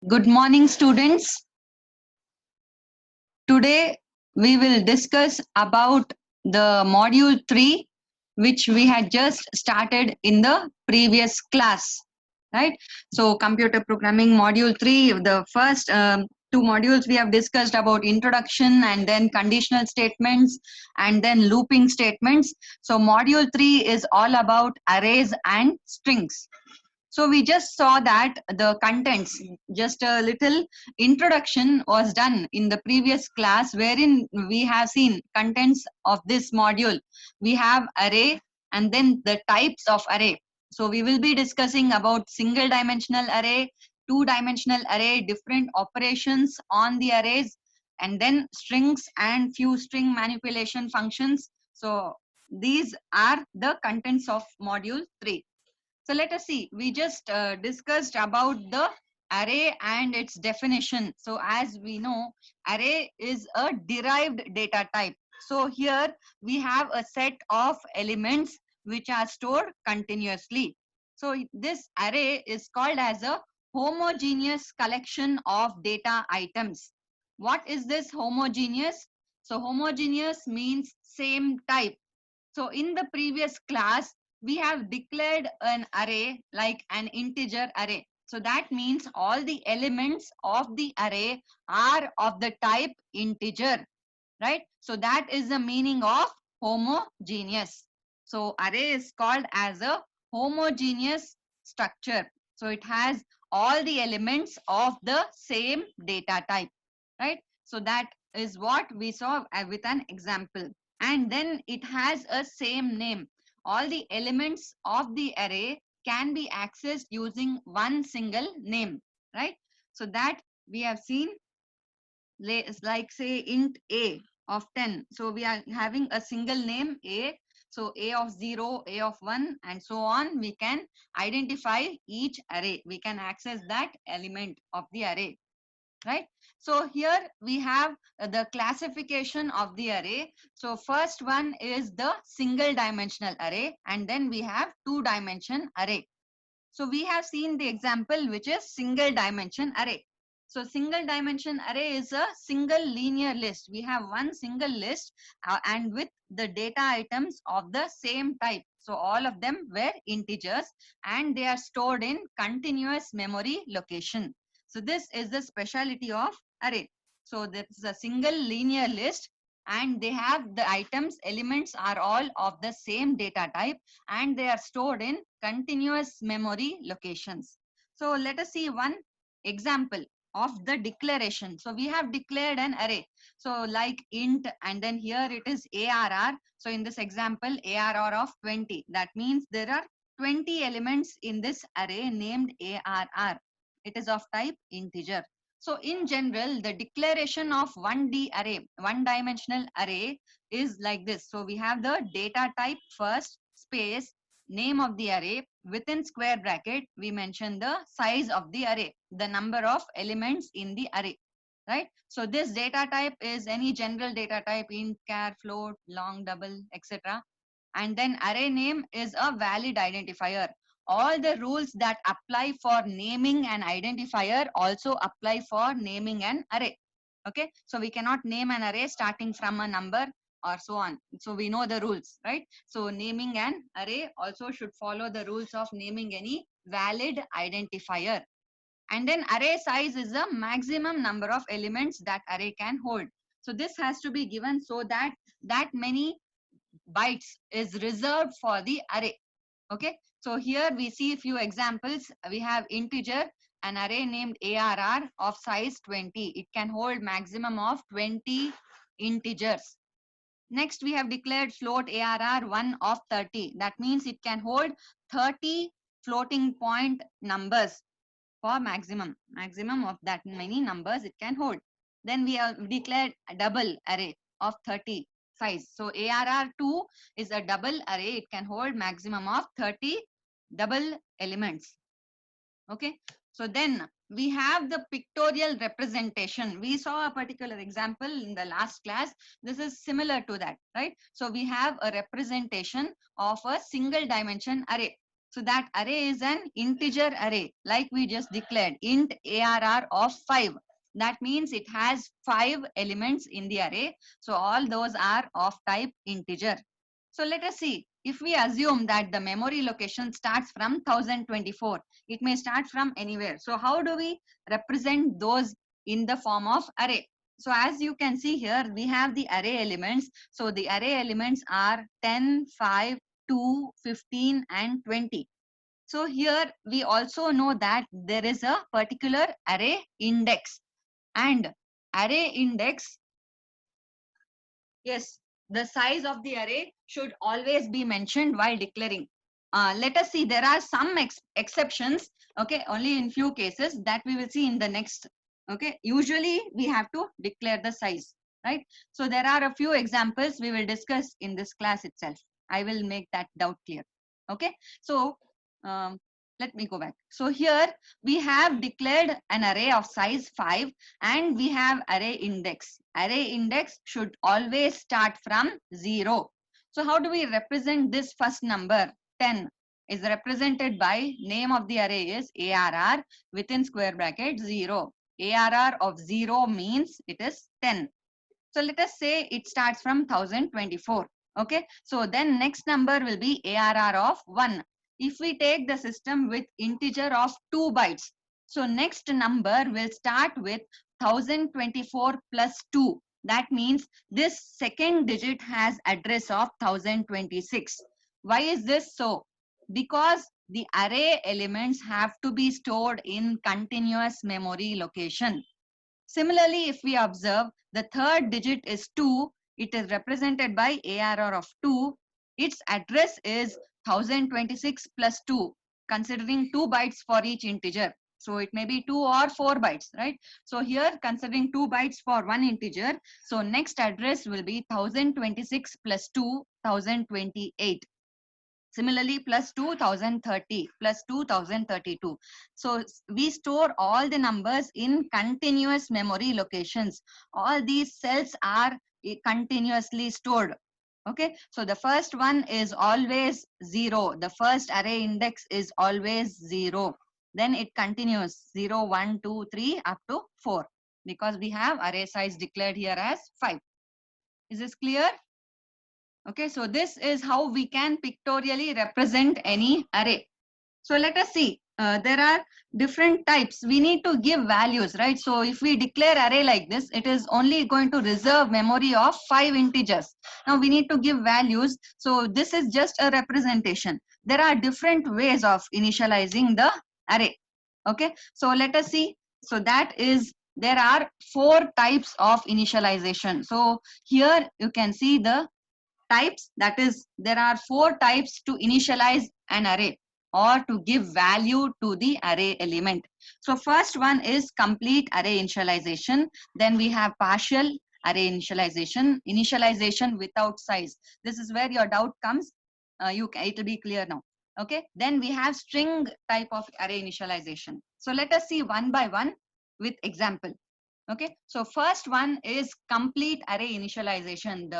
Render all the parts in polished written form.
Good morning, students. Today we will discuss about the module 3, which we had just started in the previous class, right? So, computer programming module 3, the first two modules we have discussed about introduction and then conditional statements and then looping statements. So, module 3 is all about arrays and strings. So we just saw that the contents, just a little introduction was done in the previous class wherein we have seen contents of this module. We have array and then the types of array. So we will be discussing about single dimensional array, two dimensional array, different operations on the arrays, and then strings and few string manipulation functions. So these are the contents of module 3. So let us see, we just discussed about the array and its definition. So as we know, array is a derived data type. So here we have a set of elements which are stored continuously. So this array is called as a homogeneous collection of data items. What is this homogeneous? So homogeneous means same type. So in the previous class, we have declared an array like an integer array. So that means all the elements of the array are of the type integer, right? So that is the meaning of homogeneous. So array is called as a homogeneous structure. So it has all the elements of the same data type, right? So that is what we saw with an example. And then it has a same name. All the elements of the array can be accessed using one single name, right? So that we have seen, like say int a of 10. So we are having a single name a. So a of 0, a of 1, and so on. We can identify each array. We can access that element of the array, right? So here we have the classification of the array. So first one is the single dimensional array, and then we have two dimension array. So we have seen the example, which is single dimension array. So single dimension array is a single linear list. We have one single list and with the data items of the same type. So all of them were integers and they are stored in continuous memory location. So this is the speciality of array. So this is a single linear list and they have the items, elements are all of the same data type and they are stored in continuous memory locations. So let us see one example of the declaration. So we have declared an array. So like int and then here it is ARR. So in this example ARR of 20. That means there are 20 elements in this array named ARR. It is of type integer. So in general, the declaration of 1D array, one dimensional array is like this. So we have the data type first, space, name of the array, within square bracket we mention the size of the array, the number of elements in the array, right? So this data type is any general data type, int, char, float, long, double, etc. And then array name is a valid identifier. All the rules that apply for naming an identifier also apply for naming an array. Okay, so we cannot name an array starting from a number or so on. So we know the rules, right? So naming an array also should follow the rules of naming any valid identifier. And then array size is the maximum number of elements that array can hold. So this has to be given so that that many bytes is reserved for the array. Okay, so here we see a few examples. We have integer, an array named ARR of size 20. It can hold maximum of 20 integers. Next, we have declared float ARR 1 of 30. That means it can hold 30 floating point numbers for maximum of that many numbers it can hold. Then we have declared a double array of 30 size. So ARR2 is a double array. It can hold maximum of 30 double elements. Okay, so then we have the pictorial representation. We saw a particular example in the last class. This is similar to that, right? So we have a representation of a single dimension array. So that array is an integer array, like we just declared, int ARR of 5. That means it has 5 elements in the array. So all those are of type integer. So let us see, if we assume that the memory location starts from 1024, it may start from anywhere. So how do we represent those in the form of array? So as you can see here, we have the array elements. So the array elements are 10, 5, 2, 15, and 20. So here we also know that there is a particular array index, and array index, yes, the size of the array should always be mentioned while declaring. Let us see, there are some exceptions, okay, only in few cases that we will see in the next. Okay, usually we have to declare the size, right? So there are a few examples we will discuss in this class itself. I will make that doubt clear. Okay, so um, let me go back. So here we have declared an array of size 5, and we have array index. Array index should always start from 0. So how do we represent this first number? 10 is represented by, name of the array is ARR within square bracket 0. ARR of 0 means it is 10. So let us say it starts from 1024. Okay, so then next number will be ARR of 1. If we take the system with integer of 2 bytes, so next number will start with 1024 plus 2. That means this second digit has address of 1026. Why is this so? Because the array elements have to be stored in continuous memory location. Similarly, if we observe the third digit is 2, it is represented by ARR of 2. Its address is 1026 plus 2, considering 2 bytes for each integer. So it may be 2 or 4 bytes, right? So here, considering 2 bytes for one integer, so next address will be 1026 plus 2, 1028. Similarly, plus 2030 plus 2032. So we store all the numbers in continuous memory locations. All these cells are continuously stored. Okay, so the first one is always 0. The first array index is always 0. Then it continues 0, 1, 2, 3 up to 4, because we have array size declared here as 5. Is this clear? Okay, so this is how we can pictorially represent any array. So let us see, there are different types. We need to give values, right? So if we declare array like this, it is only going to reserve memory of 5 integers. Now we need to give values. So this is just a representation. There are different ways of initializing the array. Okay, so let us see. So that is, there are 4 types of initialization. So here you can see the types, that is, there are 4 types to initialize an array or to give value to the array element. So first one is complete array initialization. Then we have partial array initialization, initialization without size. This is where your doubt comes. It will be clear now. Okay, then we have string type of array initialization. So let us see one by one with example. Okay, so first one is complete array initialization.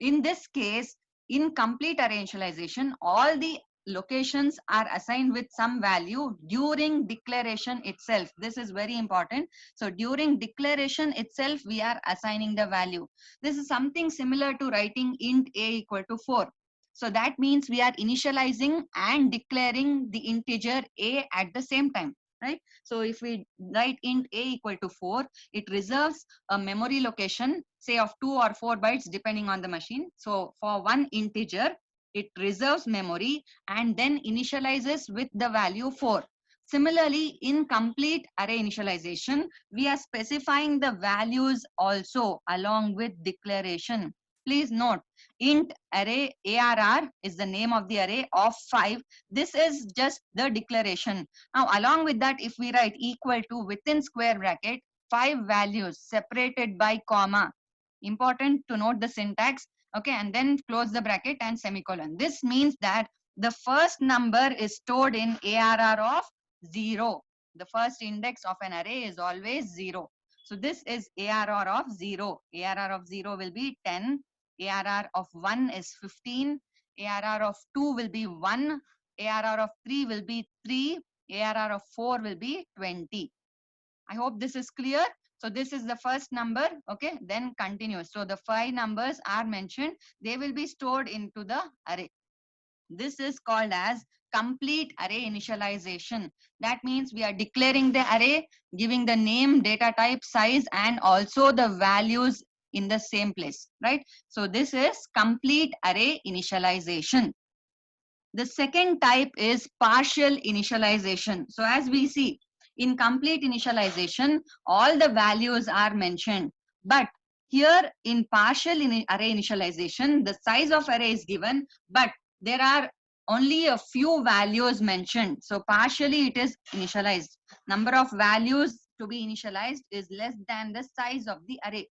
In this case, in complete array initialization, all the locations are assigned with some value during declaration itself. This is very important. So during declaration itself, we are assigning the value. This is something similar to writing int a equal to 4. So that means we are initializing and declaring the integer a at the same time, right? So if we write int a equal to 4, it reserves a memory location, say of 2 or 4 bytes depending on the machine. So for one integer, it reserves memory and then initializes with the value 4. Similarly, in complete array initialization, we are specifying the values also along with declaration. Please note, int array ARR is the name of the array of 5. This is just the declaration. Now, along with that, if we write equal to within square bracket, 5 values separated by comma. Important to note the syntax. Okay, and then close the bracket and semicolon. This means that the first number is stored in ARR of 0. The first index of an array is always 0. So this is ARR of 0. ARR of 0 will be 10. ARR of 1 is 15. ARR of 2 will be 1. ARR of 3 will be 3, ARR of 4 will be 20. I hope this is clear. So this is the first number, okay, then continue. So the 5 numbers are mentioned, they will be stored into the array. This is called as complete array initialization. That means we are declaring the array, giving the name, data type, size, and also the values in the same place, right? So this is complete array initialization. The second type is partial initialization. So as we see, in complete initialization, all the values are mentioned. But here in partial array initialization, the size of array is given, but there are only a few values mentioned. So partially it is initialized. Number of values to be initialized is less than the size of the array.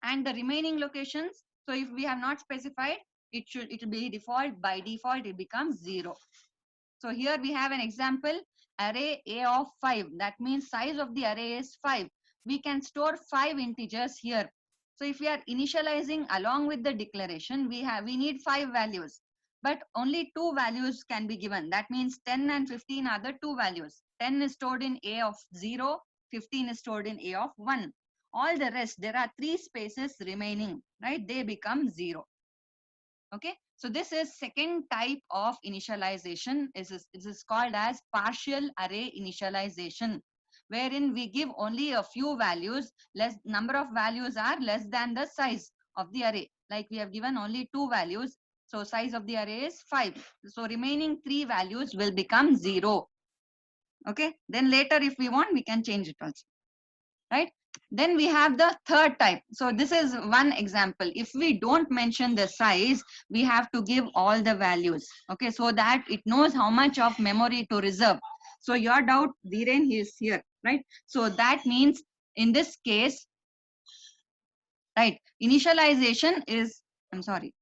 And the remaining locations, so if we have not specified, it will be default. By default it becomes 0. So here we have an example, array A of 5. That means size of the array is 5. We can store 5 integers here. So if we are initializing along with the declaration, we need 5 values, but only 2 values can be given. That means 10 and 15 are the 2 values. 10 is stored in A of 0, 15 is stored in A of 1. All the rest, there are 3 spaces remaining, right? They become 0. Okay, so this is second type of initialization. This is called as partial array initialization, wherein we give only a few values, less number of values are less than the size of the array. Like we have given only 2 values, so size of the array is 5. So remaining 3 values will become 0. Okay, then later if we want, we can change it also, right? Then we have the third type. So this is one example. If we don't mention the size, we have to give all the values, okay, so that it knows how much of memory to reserve. So your doubt, Dhiren, he is here, right? So that means in this case, right, initialization is, I'm sorry,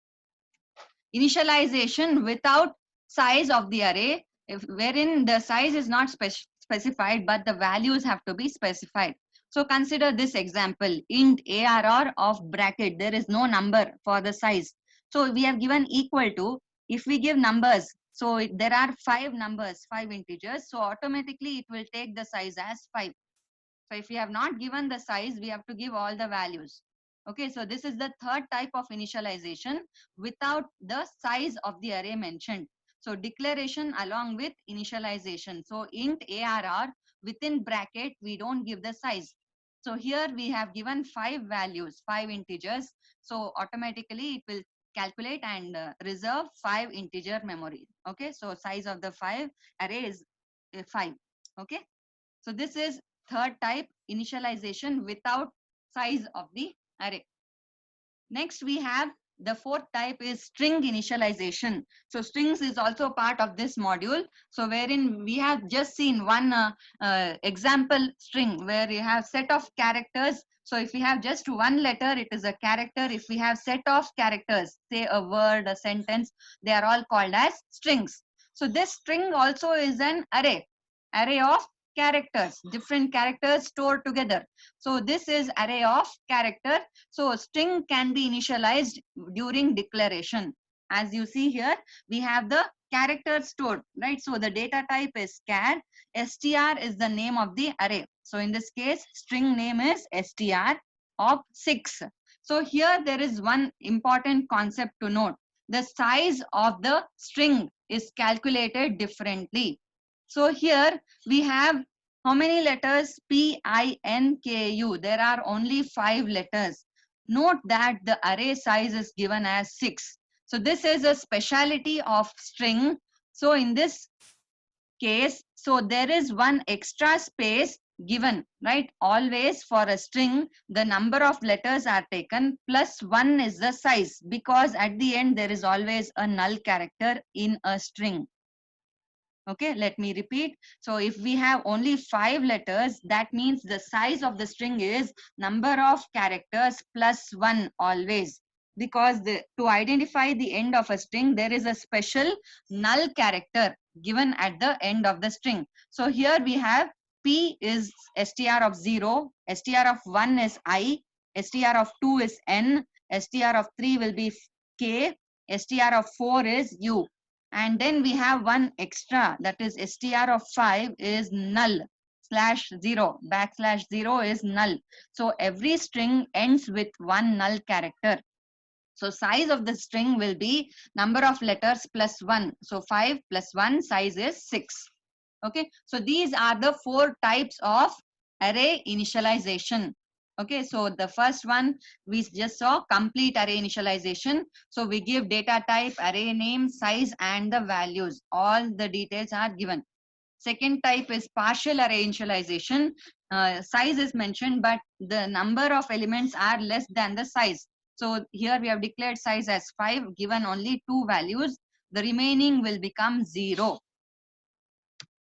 initialization without size of the array, wherein the size is not specified, but the values have to be specified. So consider this example, int ARR of bracket, there is no number for the size. So we have given equal to, if we give numbers, so there are 5 numbers, 5 integers, so automatically it will take the size as 5. So if we have not given the size, we have to give all the values. Okay, so this is the third type of initialization without the size of the array mentioned. So declaration along with initialization. So int ARR within bracket, we don't give the size. So here we have given 5 values, 5 integers. So automatically it will calculate and reserve 5 integer memory. Okay, so size of the 5 array is 5. Okay, so this is third type, initialization without size of the array. Next we have the fourth type is string initialization. So strings is also part of this module. So wherein we have just seen one example string where you have set of characters. So if we have just one letter, it is a character. If we have set of characters, say a word, a sentence, they are all called as strings. So this string also is an array of characters, different characters stored together. So this is array of character. So string can be initialized during declaration. As you see here, we have the character stored, right? So the data type is char, str is the name of the array. So in this case, string name is str of 6. So here there is one important concept to note. The size of the string is calculated differently. So here we have how many letters? PINKU. There are only 5 letters. Note that the array size is given as 6. So this is a speciality of string. So in this case, so there is one extra space given, right? Always for a string, the number of letters are taken plus 1 is the size, because at the end there is always a null character in a string. Okay, let me repeat. So if we have only 5 letters, that means the size of the string is number of characters plus 1 always. Because to identify the end of a string, there is a special null character given at the end of the string. So here we have P is str of 0, str of 1 is I, str of 2 is N, str of 3 will be K, str of 4 is U. And then we have one extra, that is str of 5 is null, /0 \0 is null. So every string ends with one null character. So size of the string will be number of letters plus 1. So 5 plus 1, size is 6. Okay, so these are the 4 types of array initialization. Okay, so the first one we just saw, complete array initialization. So we give data type, array name, size, and the values. All the details are given. Second type is partial array initialization. Size is mentioned, but the number of elements are less than the size. So here we have declared size as 5, given only 2 values. The remaining will become 0.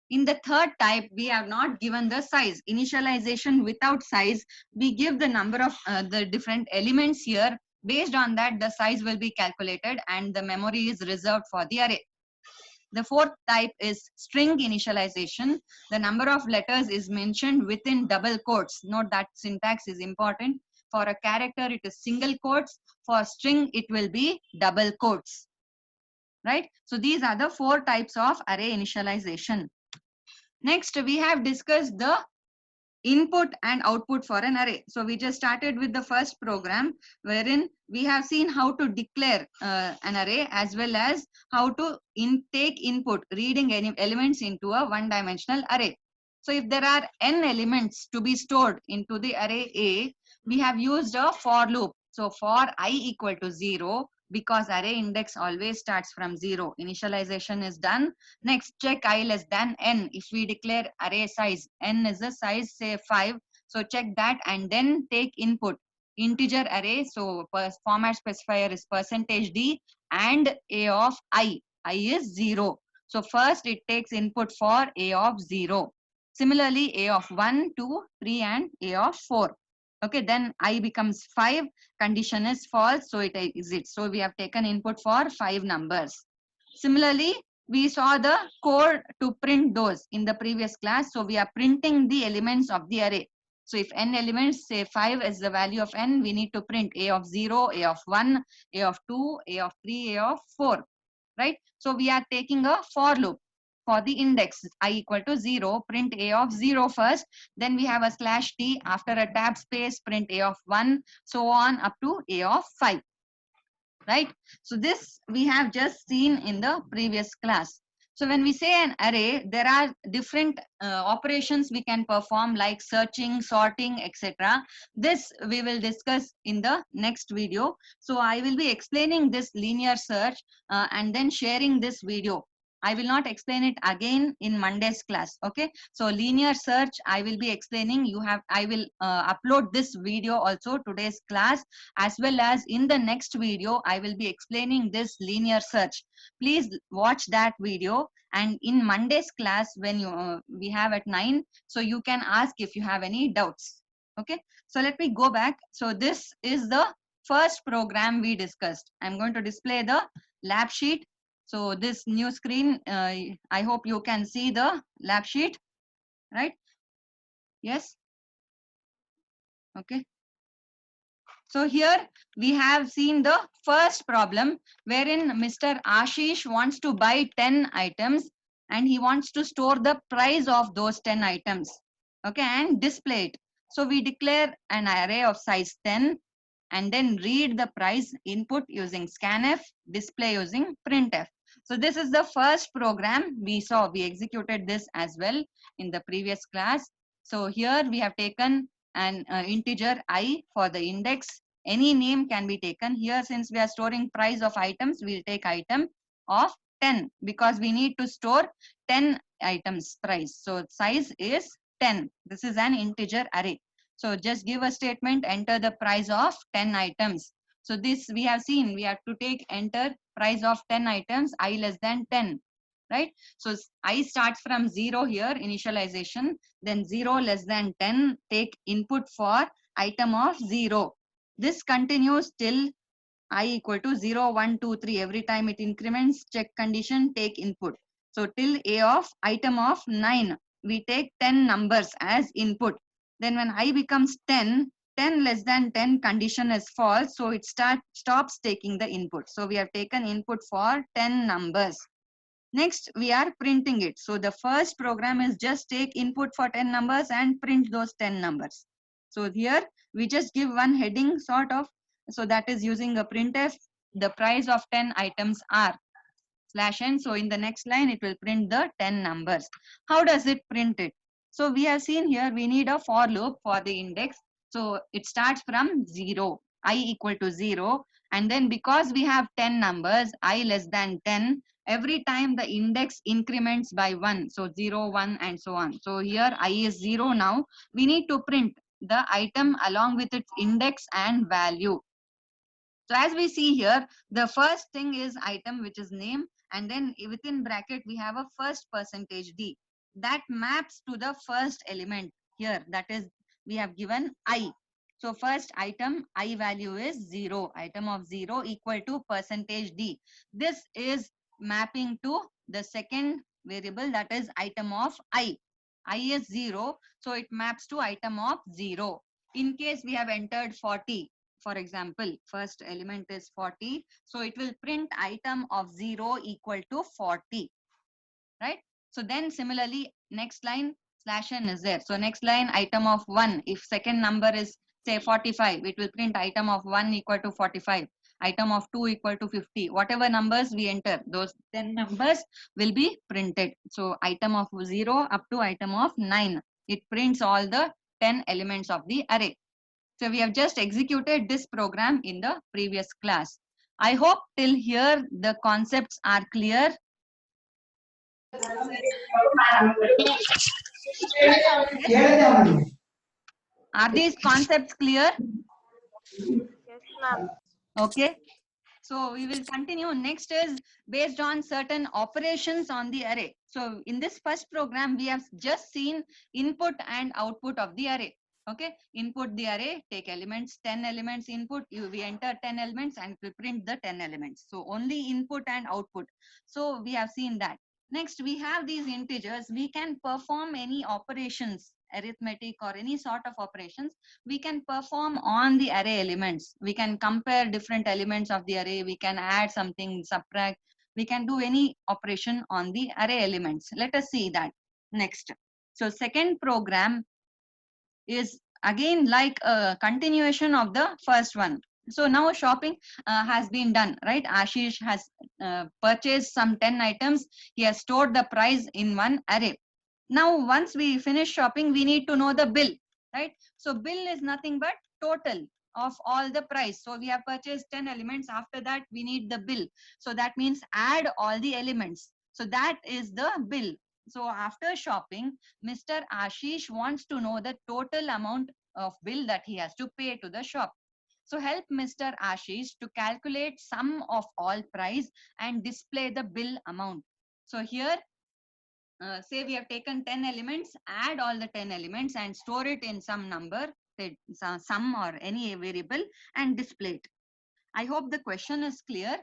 In the third type, we have not given the size. Initialization without size, we give the number of the different elements here. Based on that, the size will be calculated and the memory is reserved for the array. The fourth type is string initialization. The number of letters is mentioned within double quotes. Note that syntax is important. For a character, it is single quotes. For string, it will be double quotes. Right? So these are the 4 types of array initialization. Next, we have discussed the input and output for an array. So we just started with the first program, wherein we have seen how to declare an array, as well as how to take input, reading any elements into a one-dimensional array. So if there are n elements to be stored into the array A, we have used a for loop. So for I equal to 0, because array index always starts from 0, initialization is done. Next, check I less than n. If we declare array size, n is the size, say 5. So check that and then take input. Integer array, so format specifier is %d and a of I. I is 0. So first it takes input for a of 0. Similarly, a of 1, 2, 3 and a of 4. Okay, then I becomes 5. Condition is false, so it exits. So we have taken input for 5 numbers. Similarly, we saw the code to print those in the previous class. So we are printing the elements of the array. So if n elements, say 5 is the value of n, we need to print a of 0, a of 1, a of 2, a of 3, a of 4, right? So we are taking a for loop. For the index I equal to 0, print a of 0 first, then we have a /t, after a tab space, print a of 1, so on up to a of 5. Right? So this we have just seen in the previous class. So when we say an array, there are different operations we can perform, like searching, sorting, etc. This we will discuss in the next video. So I will be explaining this linear search and then sharing this video. I will not explain it again in Monday's class. Okay, so linear search I will be explaining. I will upload this video also, today's class, as well as in the next video I will be explaining this linear search. Please watch that video, and in Monday's class, when we have at 9, so you can ask if you have any doubts. Okay, so let me go back. So this is the first program we discussed. I'm going to display the lab sheet. So this new screen, I hope you can see the lab sheet, right? Yes. Okay. So here we have seen the first problem, wherein Mr. Ashish wants to buy 10 items and he wants to store the price of those 10 items. Okay, and display it. So we declare an array of size 10 and then read the price input using scanf, display using printf. So this is the first program we saw. We executed this as well in the previous class. So here we have taken an integer I for the index. Any name can be taken. Here, since we are storing price of items, we'll take item of 10 because we need to store 10 items price. So size is 10. This is an integer array. So just give a statement, enter the price of 10 items. So this we have seen, we have to take enter price of 10 items, I less than 10, right? So I starts from 0 here, initialization, then 0 less than 10, take input for item of 0. This continues till I equal to 0, 1, 2, 3. Every time it increments, check condition, take input. So till a of item of 9, we take 10 numbers as input. Then when I becomes 10, 10 less than 10, condition is false. So it stops taking the input. So we have taken input for 10 numbers. Next, we are printing it. So the first program is just take input for 10 numbers and print those 10 numbers. So here we just give one heading sort of, so that is using a printf, the price of 10 items are /n. So in the next line, it will print the 10 numbers. How does it print it? So we have seen here, we need a for loop for the index. So it starts from 0, I equal to 0. And then because we have 10 numbers, I less than 10, every time the index increments by 1. So 0, 1, and so on. So here I is 0 now. We need to print the item along with its index and value. So as we see here, the first thing is item, which is name, and then within bracket we have a first percentage D that maps to the first element here, that is we have given I. So first item I value is 0, item of 0 equal to percentage D. This is mapping to the second variable, that is item of I. I is 0, so it maps to item of 0. In case we have entered 40, for example, first element is 40, so it will print item of 0 equal to 40, right? So then similarly, next line /n is there. So next line item of 1, if second number is say 45, it will print item of 1 equal to 45, item of 2 equal to 50. Whatever numbers we enter, those 10 numbers will be printed. So item of 0 up to item of 9, it prints all the 10 elements of the array. So we have just executed this program in the previous class. I hope till here the concepts are clear. Are these concepts clear? Yes, ma'am. Okay. So we will continue. Next is based on certain operations on the array. So in this first program, we have just seen input and output of the array. Okay, input the array, take elements, 10 elements input, we enter 10 elements and we print the 10 elements. So only input and output. So we have seen that. Next, we have these integers. We can perform any operations, arithmetic or any sort of operations we can perform on the array elements. We can compare different elements of the array. We can add something, subtract. We can do any operation on the array elements. Let us see that next. So second program is again like a continuation of the first one. So now shopping has been done, right? Ashish has purchased some 10 items. He has stored the price in one array. Now once we finish shopping, we need to know the bill, right? So bill is nothing but total of all the price. So we have purchased 10 elements. After that we need the bill. So that means add all the elements. So that is the bill. So after shopping, Mr. Ashish wants to know the total amount of bill that he has to pay to the shop. So help Mr. Ashish to calculate sum of all price and display the bill amount. So here, say we have taken 10 elements, add all the 10 elements and store it in some number, say sum or any variable, and display it. I hope the question is clear.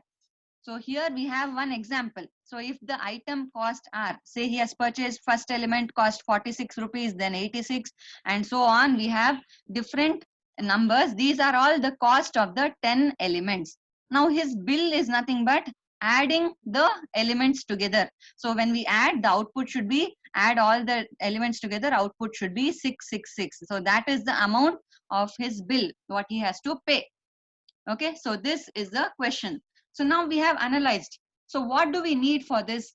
So here we have one example. So if the item cost are, say he has purchased first element cost 46 rupees, then 86, and so on. We have different numbers. These are all the cost of the 10 elements. Now his bill is nothing but adding the elements together. So when we add, the output should be, add all the elements together, output should be 666. So that is the amount of his bill, what he has to pay. Okay, so this is the question. So now we have analyzed. So what do we need for this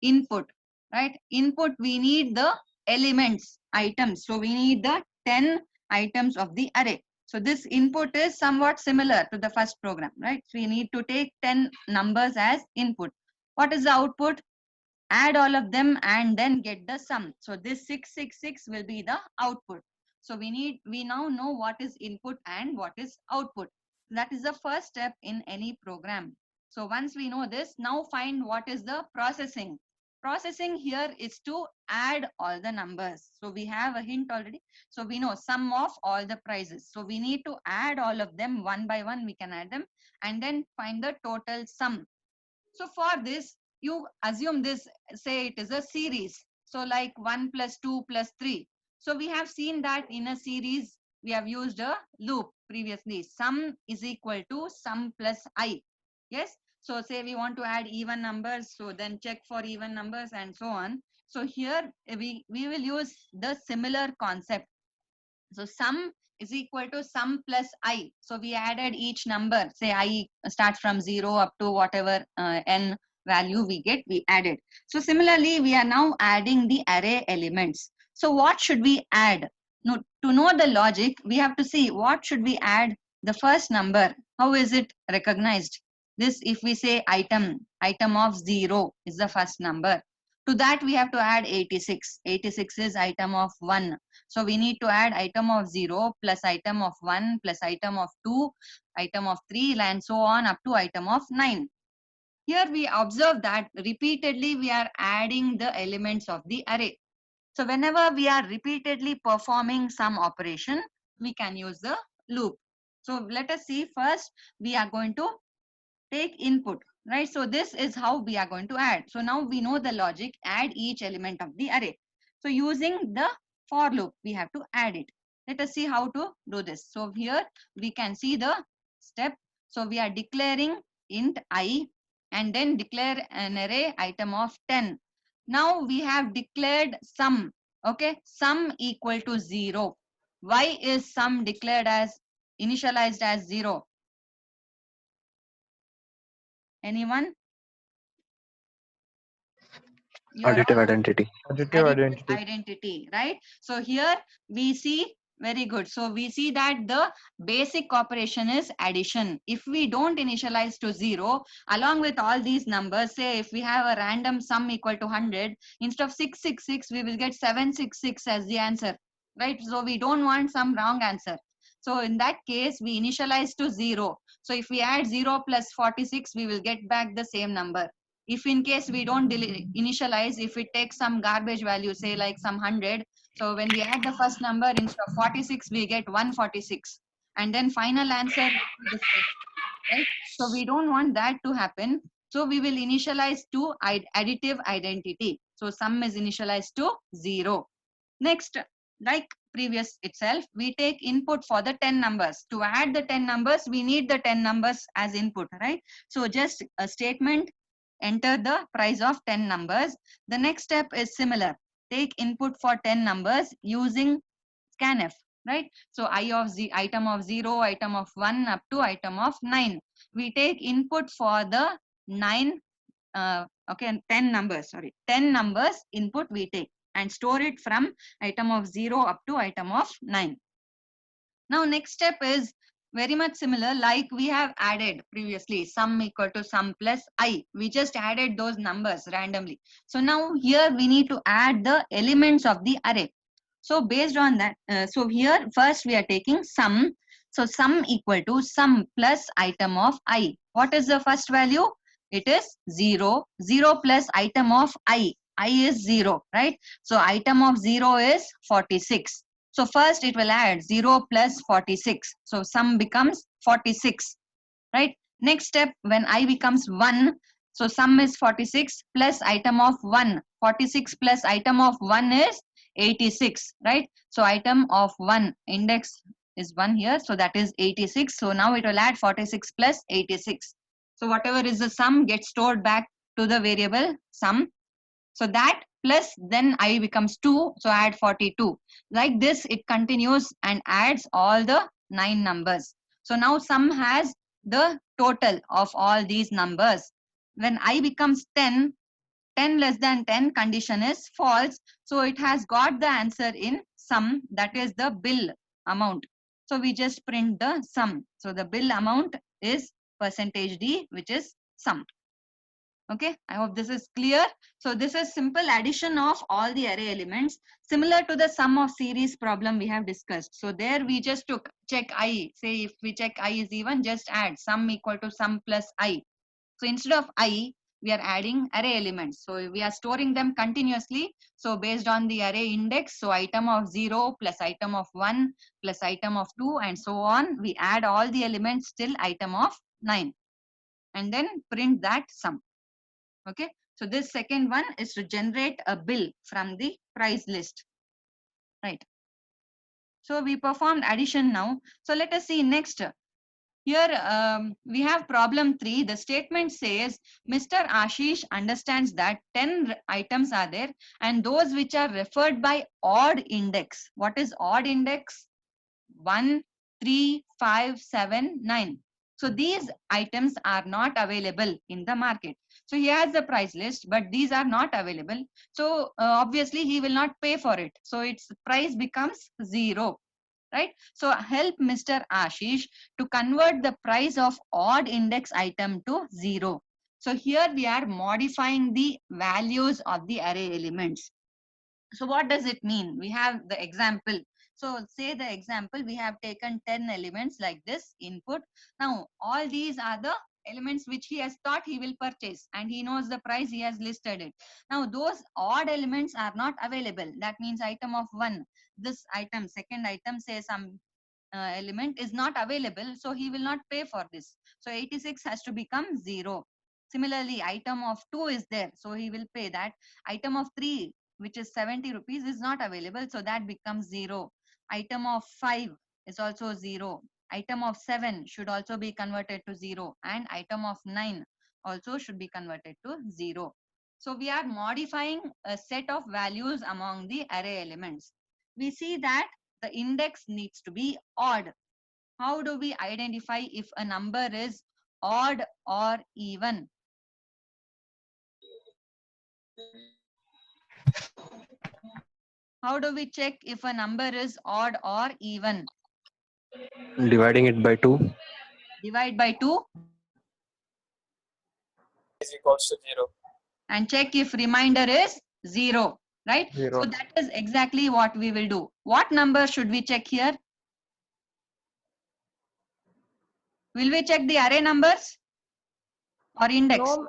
input, right? Input, we need the elements, items. So we need the 10 items of the array. So this input is somewhat similar to the first program, right? So we need to take 10 numbers as input. What is the output? Add all of them and then get the sum. So this 666 will be the output. So we now know what is input and what is output. That is the first step in any program. So once we know this, now find what is the processing. Processing here is to add all the numbers. So we have a hint already. So we know sum of all the prices. So we need to add all of them one by one. We can add them and then find the total sum. So for this, you assume this, say it is a series. So like 1 plus 2 plus 3. So we have seen that in a series, we have used a loop previously. Sum is equal to sum plus I. Yes. So say we want to add even numbers, so then check for even numbers and so on. So here we will use the similar concept. So sum is equal to sum plus I. So we added each number, say I starts from 0 up to whatever n value we get, we added. So similarly, we are now adding the array elements. So what should we add? No, to know the logic, we have to see what should we add the first number. How is it recognized? This, if we say item of 0 is the first number. To that we have to add 86. 86 is item of 1. So we need to add item of 0 plus item of 1 plus item of 2, item of 3 and so on up to item of 9. Here we observe that repeatedly we are adding the elements of the array. So whenever we are repeatedly performing some operation, we can use the loop. So let us see, first we are going to take input, right? So this is how we are going to add. So now we know the logic, add each element of the array. So using the for loop, we have to add it. Let us see how to do this. So here we can see the step. So we are declaring int I and then declare an array item of 10. Now we have declared sum. Okay, sum equal to 0. Why is sum declared as initialized as 0? Anyone? Your Additive identity. Additive identity. identity, right? So here we see, very good. So we see that the basic operation is addition. If we don't initialize to 0, along with all these numbers, say if we have a random sum equal to 100, instead of 666, we will get 766 as the answer, right? So we don't want some wrong answer. So in that case, we initialize to 0. So if we add 0 plus 46, we will get back the same number. If in case we don't initialize, if it takes some garbage value, say like some 100, so when we add the first number, instead of 46 we get 146, and then final answer will be the same, right? So we don't want that to happen. So we will initialize to additive identity. So sum is initialized to 0. Next, like previous itself, we take input for the 10 numbers. To add the 10 numbers, we need the 10 numbers as input, right? So just a statement, enter the price of 10 numbers. The next step is similar. Take input for 10 numbers using scanf, right? So item of 0, item of 1 up to item of 9. We take input for the 9, 10 numbers, 10 numbers input we take and store it from item of 0 up to item of 9. Now next step is very much similar, like we have added previously sum equal to sum plus I. We just added those numbers randomly. So now here we need to add the elements of the array. So based on that, so here first we are taking sum. So sum equal to sum plus item of I. What is the first value? It is 0. 0 plus item of I. I is 0, right? So item of 0 is 46. So first it will add 0 plus 46. So sum becomes 46, right? Next step, when I becomes 1, so sum is 46 plus item of 1. 46 plus item of 1 is 86, right? So item of 1, index is 1 here. So that is 86. So now it will add 46 plus 86. So whatever is the sum gets stored back to the variable sum. So that plus then I becomes 2. So add 42. Like this, it continues and adds all the 9 numbers. So now sum has the total of all these numbers. When I becomes 10, 10 less than 10 condition is false. So it has got the answer in sum, that is the bill amount. So we just print the sum. So the bill amount is %D, which is sum. Okay, I hope this is clear. So this is simple addition of all the array elements, similar to the sum of series problem we have discussed. So there we just took check I. Say if we check I is even, just add sum equal to sum plus I. So instead of I, we are adding array elements. So we are storing them continuously. So based on the array index, so item of 0 plus item of 1 plus item of 2 and so on. We add all the elements till item of 9 and then print that sum. Okay, so this second one is to generate a bill from the price list, right? So we performed addition now. So let us see next. Here we have problem 3. The statement says Mr. Ashish understands that 10 items are there and those which are referred by odd index. What is odd index? 1, 3, 5, 7, 9. So these items are not available in the market. So he has the price list, but these are not available. So obviously he will not pay for it. So its price becomes 0. Right? So help Mr. Ashish to convert the price of odd index item to 0. So here we are modifying the values of the array elements. So what does it mean? We have the example. So say the example, we have taken 10 elements like this input. Now all these are the elements which he has thought he will purchase and he knows the price, he has listed it. Now those odd elements are not available. That means item of 1, this item, second item, say some element is not available, so he will not pay for this. So 86 has to become 0. Similarly, item of 2 is there, so he will pay that. Item of 3, which is 70 rupees, is not available, so that becomes 0. Item of 5 is also 0. Item of 7 should also be converted to 0, and item of 9 also should be converted to 0. So we are modifying a set of values among the array elements. We see that the index needs to be odd. How do we identify if a number is odd or even? How do we check if a number is odd or even? Dividing it by 2. Divide by 2 Is equals to 0. and check if remainder is 0. Right? 0. So that is exactly what we will do. What number should we check here? Will we check the array numbers or index? No,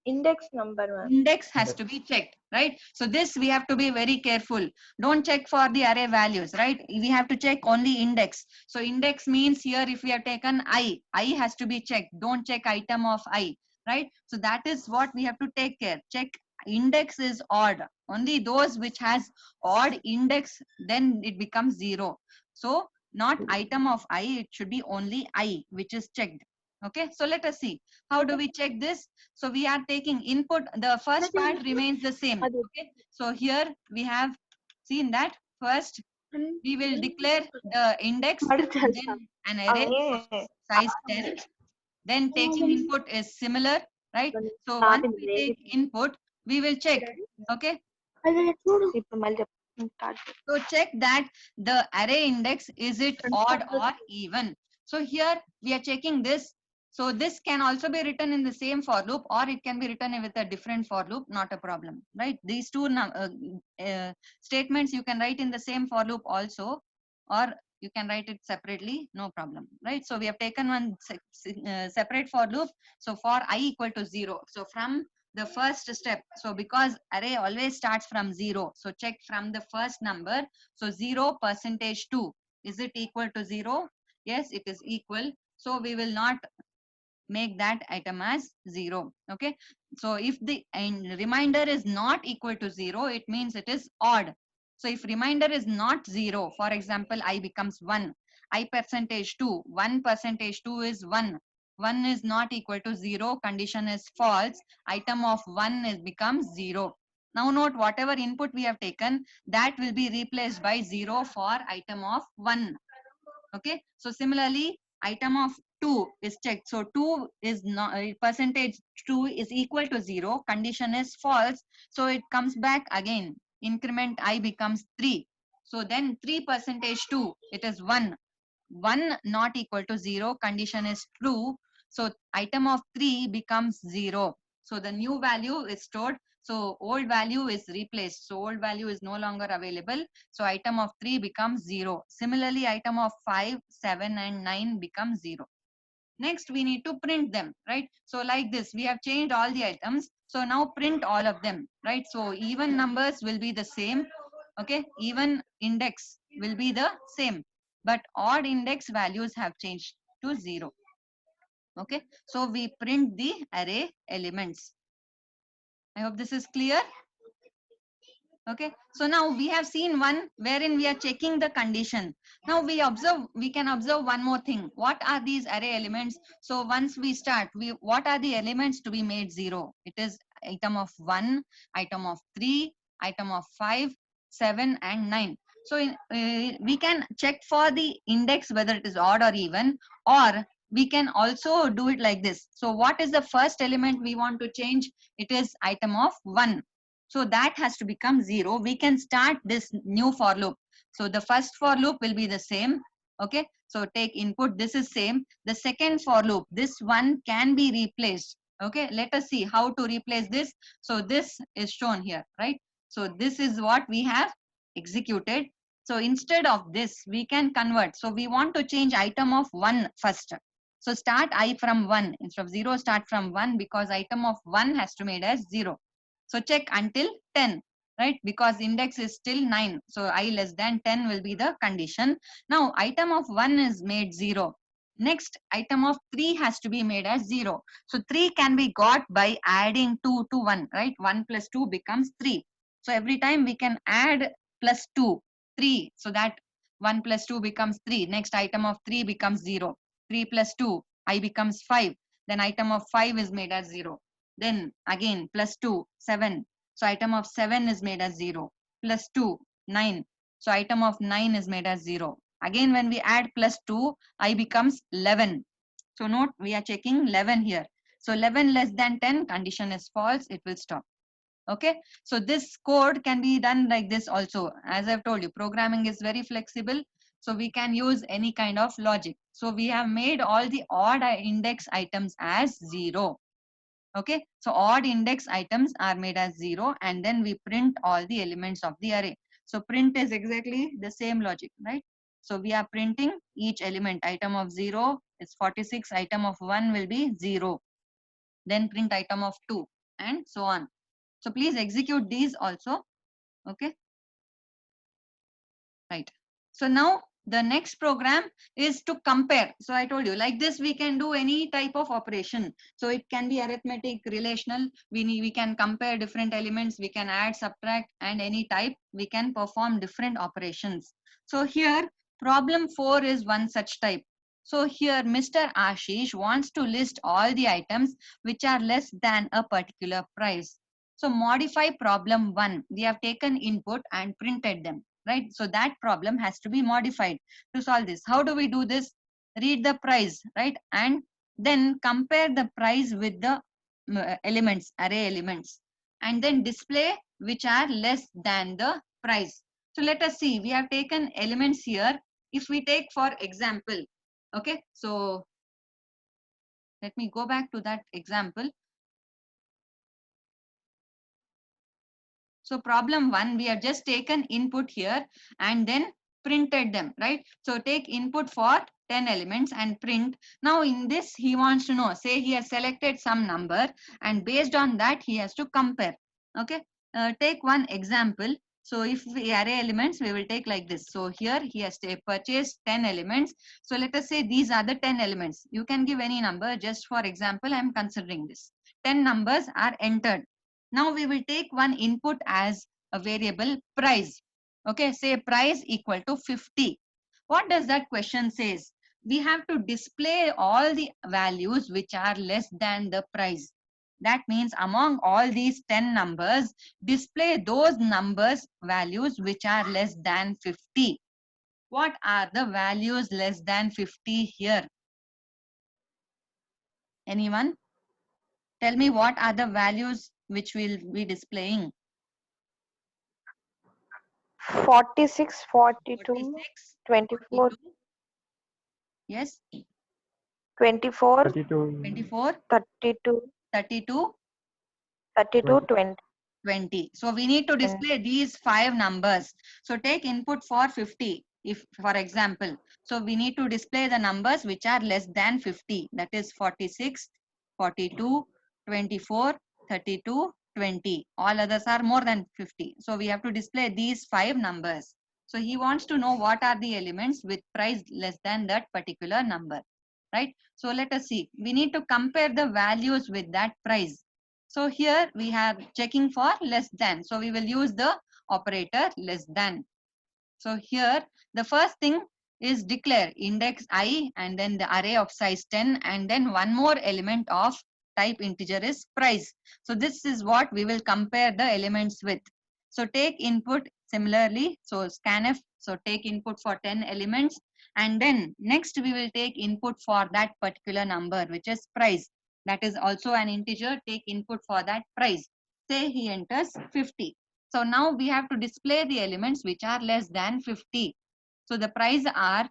index number, ma'am. Index has to be checked, right? So this we have to be very careful. Don't check for the array values, right? We have to check only index. So index means here if we have taken I has to be checked. Don't check item of I, right? So that is what we have to take care. Check index is odd. Only those which has odd index, then it becomes 0. So not item of I, it should be only I which is checked. Okay, so let us see. How do we check this? So we are taking input, the first part remains the same. Okay, so here we have seen that first we will declare the index, then an array size 10, then taking input is similar, right? So once we take input, we will check. Okay, so check that the array index, is it odd or even? So here we are checking this. So this can also be written in the same for loop or it can be written with a different for loop, not a problem, right? These two statements you can write in the same for loop also, or you can write it separately, no problem, right? So we have taken one separate for loop. So for I equal to 0. So from the first step, so because array always starts from 0, so check from the first number. So 0 percentage 2, is it equal to 0? Yes, it is equal. So we will not make that item as 0. Okay, so if the remainder is not equal to 0, it means it is odd. So if remainder is not 0, for example, I becomes 1, I percentage 2, 1 percentage 2 is 1, 1 is not equal to 0, condition is false, item of 1 is becomes 0. Now note, whatever input we have taken, that will be replaced by 0 for item of 1. Okay, so similarly item of 2 is checked. So 2 is not percentage 2 is equal to 0, condition is false, so it comes back again, increment I becomes 3. So then 3 percentage 2, it is 1, 1 not equal to 0, condition is true, so item of 3 becomes 0. So the new value is stored, so old value is replaced, so old value is no longer available, so item of 3 becomes 0. Similarly, item of 5, 7 and 9 becomes 0. Next we need to print them, right? So like this, we have changed all the items, so now print all of them, right? So even numbers will be the same. Okay, even index will be the same, but odd index values have changed to 0. Okay, so we print the array elements. I hope this is clear. Okay, so now we have seen one wherein we are checking the condition. Now we can observe one more thing. What are these array elements? So once we start, what are the elements to be made 0? It is item of 1, item of 3, item of 5, 7 and 9. So we can check for the index whether it is odd or even, or we can also do it like this. So what is the first element we want to change? It is item of 1. So that has to become 0. We can start this new for loop. So the first for loop will be the same. Okay, so take input, this is same. The second for loop, this one can be replaced. Okay, let us see how to replace this. So this is shown here, right? So this is what we have executed. So instead of this, we can convert. So we want to change item of 1 first. So start I from 1 instead of 0, start from 1, because item of 1 has to be made as 0. So check until 10, right? Because index is still 9. So I less than 10 will be the condition. Now item of 1 is made 0. Next item of 3 has to be made as 0. So 3 can be got by adding 2 to 1, right? 1 plus 2 becomes 3. So every time we can add plus 2, 3. So that 1 plus 2 becomes 3. Next item of 3 becomes 0. 3 plus 2, I becomes 5. Then item of 5 is made as 0. Then again plus 2, 7. So item of 7 is made as 0. Plus 2, 9. So item of 9 is made as 0. Again when we add plus 2, I becomes 11. So note we are checking 11 here. So 11 less than 10, condition is false, it will stop. Okay, so this code can be done like this also. As I've told you, programming is very flexible. So we can use any kind of logic. So we have made all the odd index items as 0. Okay, so odd index items are made as 0, and then we print all the elements of the array. So print is exactly the same logic, right? So we are printing each element. Item of 0 is 46, item of 1 will be 0. Then print item of 2 and so on. So please execute these also. Okay, right. So now the next program is to compare. So I told you like this, we can do any type of operation. So it can be arithmetic, relational. We can compare different elements. We can add, subtract, and any type. We can perform different operations. So here problem 4 is one such type. So here Mr. Ashish wants to list all the items which are less than a particular price. So modify problem 1. We have taken input and printed them, right? So that problem has to be modified to solve this. How do we do this? Read the price, right? And then compare the price with the elements, array elements, and then display which are less than the price. So let us see, we have taken elements here. If we take for example, okay, so let me go back to that example. So problem 1, we have just taken input here and then printed them, right? So take input for 10 elements and print. Now in this, he wants to know, say he has selected some number, and based on that, he has to compare. Okay, take one example. So if we array elements, we will take like this. So here he has purchased 10 elements. So let us say these are the 10 elements. You can give any number. Just for example, I am considering this. 10 numbers are entered. Now we will take one input as a variable price. Okay, say price equal to 50. What does that question says? We have to display all the values which are less than the price. That means among all these 10 numbers, display those numbers values which are less than 50. What are the values less than 50 here? Anyone? Tell me what are the values which will be displaying? 46, 42, 46, 24, 42, yes, 24, 32. 24, 32, 32, 32, 20. 20. So we need to display these 5 numbers. So take input for 50, if for example. So we need to display the numbers which are less than 50. That is 46, 42, 24, 32, 20. All others are more than 50. So we have to display these 5 numbers. So he wants to know what are the elements with price less than that particular number, right? So let us see. We need to compare the values with that price. So here we have checking for less than. So we will use the operator less than. So here the first thing is declare index I and then the array of size 10 and then one more element of type integer is price. So this is what we will compare the elements with. So take input similarly. So scanf. So take input for 10 elements and then next we will take input for that particular number which is price. That is also an integer. Take input for that price. Say he enters 50. So now we have to display the elements which are less than 50. So the price are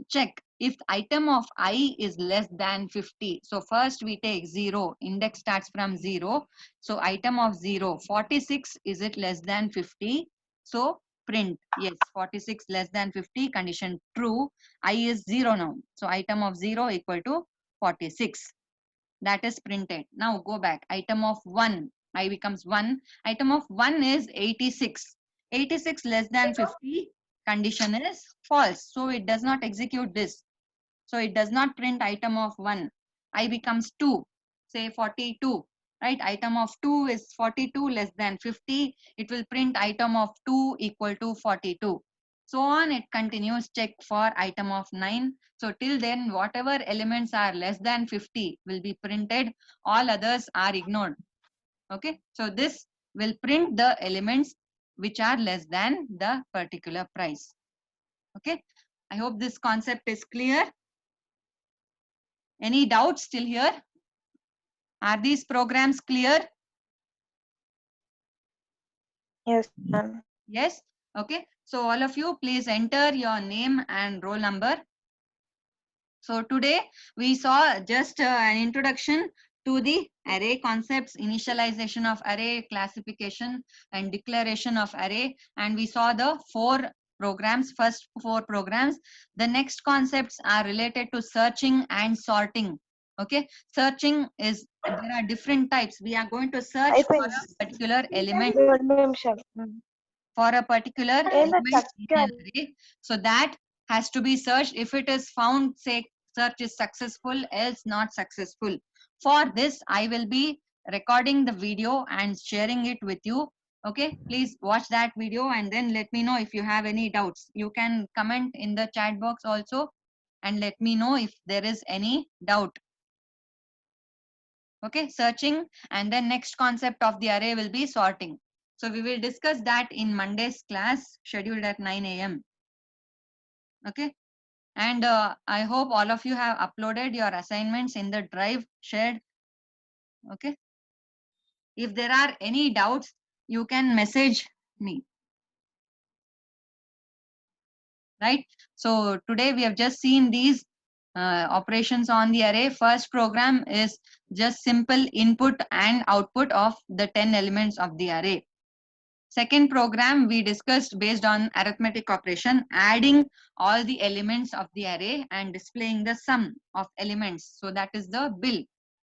check if item of I is less than 50. So first we take 0. Index starts from 0. So item of 0. 46 is it less than 50? So print yes 46 less than 50 condition true. I is 0 now. So item of 0 equal to 46. That is printed. Now go back. Item of 1. I becomes 1. Item of 1 is 86. 86 less than 50. Condition is false. So it does not execute this. So it does not print item of 1. I becomes 2. Say 42. Right. Item of 2 is 42 less than 50. It will print item of 2 equal to 42. So on it continues. Check for item of 9. So till then whatever elements are less than 50 will be printed. All others are ignored. Okay. So this will print the elements which are less than the particular price. Okay. I hope this concept is clear. Any doubts still here? Are these programs clear? Yes, ma'am. Yes. Okay. So all of you please enter your name and roll number. So today we saw just an introduction to the array concepts, initialization of array, classification and declaration of array, and we saw the first four programs. The next concepts are related to searching and sorting. Okay, searching is there are different types. We are going to search for అయిపోయింది a particular element, 2 నిమిషాలు for a particular ఏందో element in చక్కగా an array. So that has to be searched. If it is found, say search is successful, else not successful. For this, I will be recording the video and sharing it with you. Okay, please watch that video and then let me know if you have any doubts. You can comment in the chat box also and let me know if there is any doubt. Okay, searching, and then next concept of the array will be sorting. So we will discuss that in Monday's class scheduled at 9 a.m. Okay, and I hope all of you have uploaded your assignments in the drive shared. Okay, if there are any doubts you can message me. Right, so today we have just seen these operations on the array. First program is just simple input and output of the 10 elements of the array. Second program we discussed based on arithmetic operation, adding all the elements of the array and displaying the sum of elements. So that is the bill.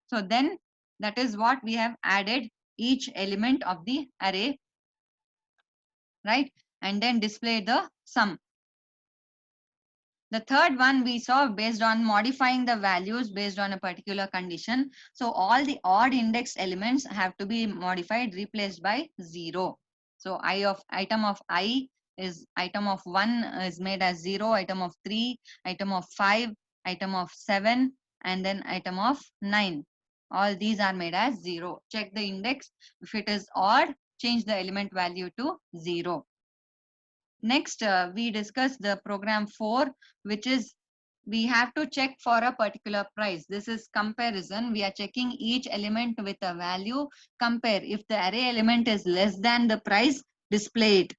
So then that is what we have added each element of the array, right? And then display the sum. The third one we saw based on modifying the values based on a particular condition. So all the odd index elements have to be modified, replaced by 0. So item of I is item of 1 is made as 0, item of 3, item of 5, item of 7, and then item of 9. All these are made as 0. Check the index. If it is odd, change the element value to 0. Next, we discussed the program 4, which is we have to check for a particular price. This is comparison. We are checking each element with a value. Compare. If the array element is less than the price, display it.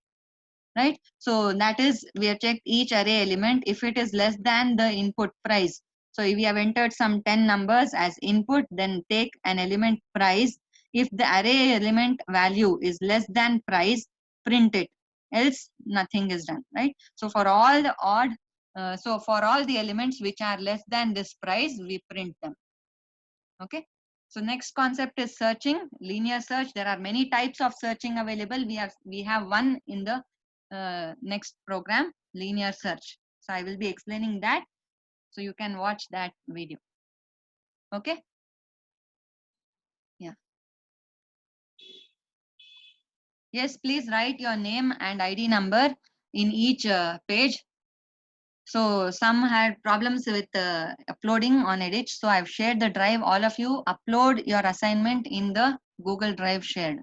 Right. So that is we have checked each array element. If it is less than the input price. So if we have entered some 10 numbers as input, then take an element price. If the array element value is less than price, print it. Else nothing is done, right? So for all the odd, for all the elements which are less than this price, we print them. Okay. So next concept is searching, linear search. There are many types of searching available. We have one in the next program, linear search. So I will be explaining that. So you can watch that video. Okay. Yeah. Yes, please write your name and ID number in each page. So some had problems with uploading on Edit. So I've shared the drive. All of you upload your assignment in the Google Drive shared.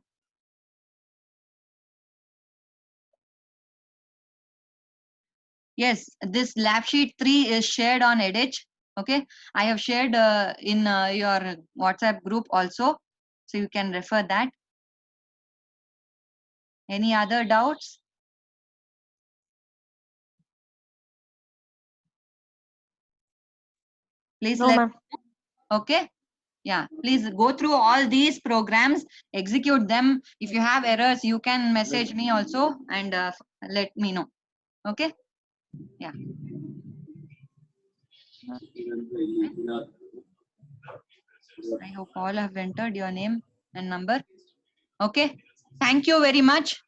Yes, this lab sheet 3 is shared on Edit. Okay, I have shared in your WhatsApp group also. So you can refer that. Any other doubts? Please No, let ma'am. okay. Yeah, please go through all these programs, execute them. If you have errors, you can message me also and let me know. Okay. Yeah. I hope all have entered your name and number. Okay. Thank you very much.